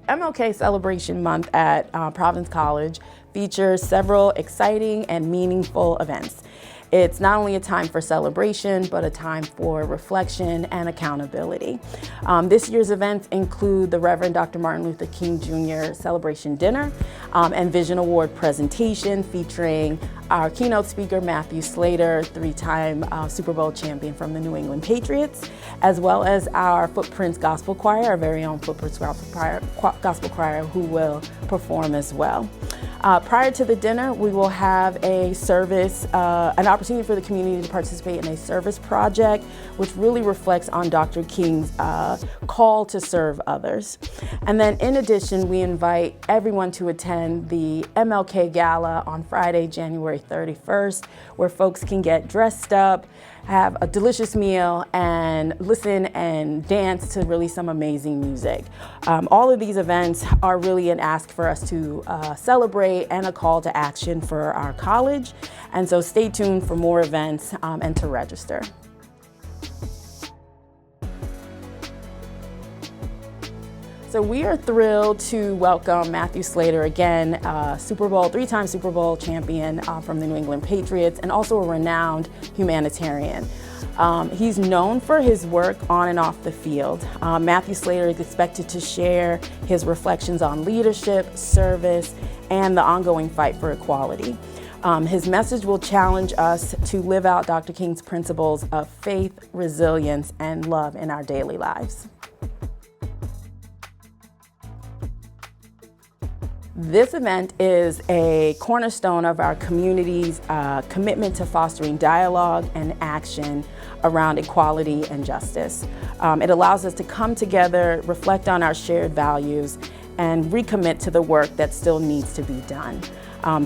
MLK Celebration Month at Providence College features several exciting and meaningful events. It's not only a time for celebration, but a time for reflection and accountability. This year's events include the Reverend Dr. Martin Luther King Jr. Celebration Dinner and Vision Award presentation featuring our keynote speaker, Matthew Slater, three-time Super Bowl champion from the New England Patriots, as well as our Footprints Gospel Choir, our very own Footprints Gospel Choir, who will perform as well. Prior to the dinner, we will have a service, an opportunity for the community to participate in a service project, which really reflects on Dr. King's call to serve others. And then in addition, we invite everyone to attend the MLK Gala on Friday, January 31st, where folks can get dressed up, have a delicious meal, and listen and dance to really some amazing music. All of these events are really an ask for us to celebrate and a call to action for our college. And so stay tuned for more events and to register. So we are thrilled to welcome Matthew Slater again, three-time Super Bowl champion from the New England Patriots, and also a renowned humanitarian. He's known for his work on and off the field. Matthew Slater is expected to share his reflections on leadership, service, and the ongoing fight for equality. His message will challenge us to live out Dr. King's principles of faith, resilience, and love in our daily lives. This event is a cornerstone of our community's commitment to fostering dialogue and action around equality and justice. It allows us to come together, reflect on our shared values, and recommit to the work that still needs to be done.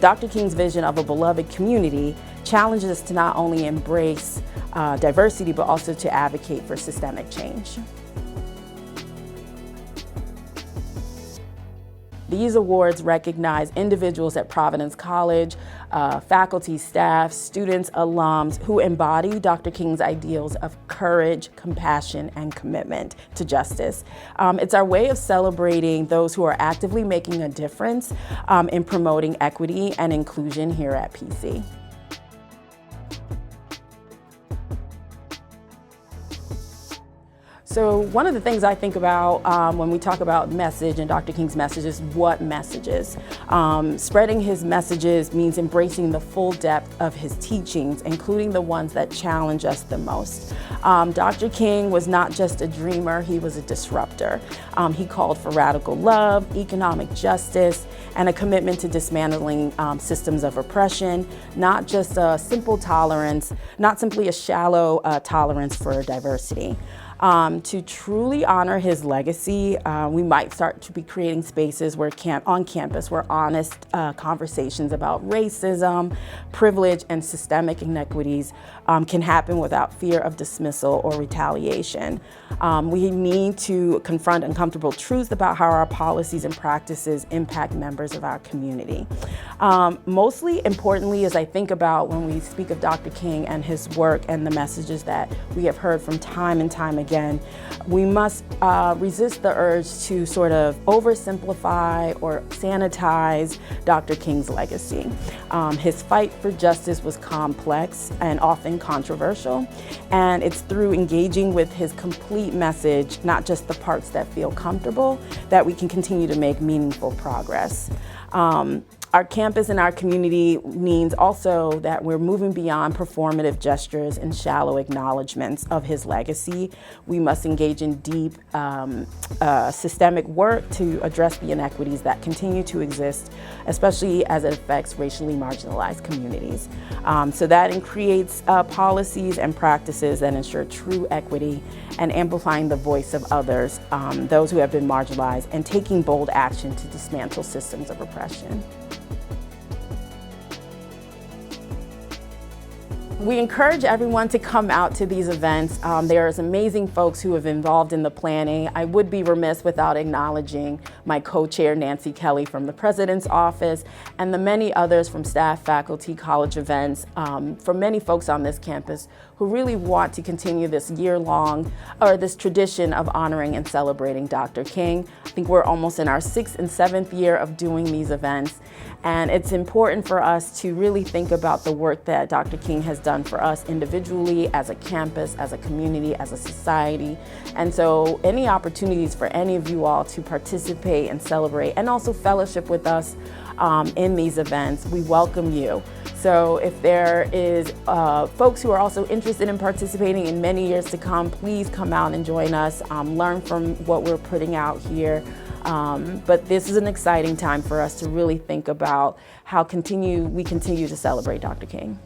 Dr. King's vision of a beloved community challenges us to not only embrace diversity, but also to advocate for systemic change. These awards recognize individuals at Providence College, faculty, staff, students, alums who embody Dr. King's ideals of courage, compassion, and commitment to justice. It's our way of celebrating those who are actively making a difference in promoting equity and inclusion here at PC. So one of the things I think about when we talk about message and Dr. King's message is what messages. Spreading his messages means embracing the full depth of his teachings, including the ones that challenge us the most. Dr. King was not just a dreamer, he was a disruptor. He called for radical love, economic justice, and a commitment to dismantling systems of oppression, not just a simple tolerance, not simply a shallow tolerance for diversity. To truly honor his legacy, we might start to be creating spaces where on campus where honest conversations about racism, privilege, and systemic inequities can happen without fear of dismissal or retaliation. We need to confront uncomfortable truths about how our policies and practices impact members of our community. Mostly importantly, as I think about when we speak of Dr. King and his work and the messages that we have heard from time and time again, we must resist the urge to sort of oversimplify or sanitize Dr. King's legacy. His fight for justice was complex and often controversial, and it's through engaging with his complete message, not just the parts that feel comfortable, that we can continue to make meaningful progress. Our campus and our community means also that we're moving beyond performative gestures and shallow acknowledgments of his legacy. We must engage in deep systemic work to address the inequities that continue to exist, especially as it affects racially marginalized communities. So that creates policies and practices that ensure true equity and amplifying the voice of others, those who have been marginalized, and taking bold action to dismantle systems of oppression. We encourage everyone to come out to these events. There's amazing folks who have involved in the planning. I would be remiss without acknowledging my co-chair, Nancy Kelly, from the President's Office, and the many others from staff, faculty, college events, from many folks on this campus who really want to continue this year-long, or this tradition of honoring and celebrating Dr. King. I think we're almost in our 6th and 7th year of doing these events, and it's important for us to really think about the work that Dr. King has done for us individually, as a campus, as a community, as a society. And so any opportunities for any of you all to participate and celebrate and also fellowship with us in these events, we welcome you. So if there is folks who are also interested in participating in many years to come, please come out and join us, learn from what we're putting out here. But this is an exciting time for us to really think about how we continue to celebrate Dr. King.